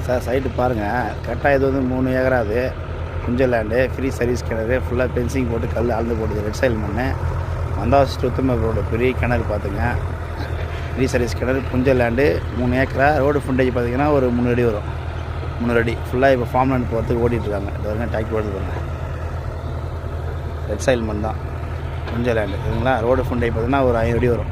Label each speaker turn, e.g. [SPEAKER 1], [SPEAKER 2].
[SPEAKER 1] Sir site பாருங்கள். கரெக்டாக இது வந்து 3 ஏக்கரா அது. புஞ்ச லேண்டு, ஃப்ரீ சர்வீஸ் கிணறு, ஃபுல்லாக ஃபென்சிங் போட்டு கல் அளந்து போட்டுது. ரெட் சைல் மண். வந்தாசி உத்தமர் ரோடு பெரிய கிணறு பார்த்துங்க. ஃப்ரீ சர்வீஸ் கிணறு, புஞ்ச லேண்டு, 3 ஏக்கரா. ரோடு ஃபுண்டேஜ் பார்த்திங்கன்னா ஒரு 3 அடி வரும். 3 அடி ஃபுல்லாக இப்போ ஃபார்ம் லேண்ட் போகிறதுக்கு ஓடிட்டுருக்காங்க. இது வரைக்கும் டாக்கி ஓடுது பாருங்கள். ரெட் சைல் மண் தான் புஞ்ச லேண்டு. சரிங்களா? ரோடு ஃபுண்டேஜ் பார்த்திங்கன்னா ஒரு 5 அடி வரும்.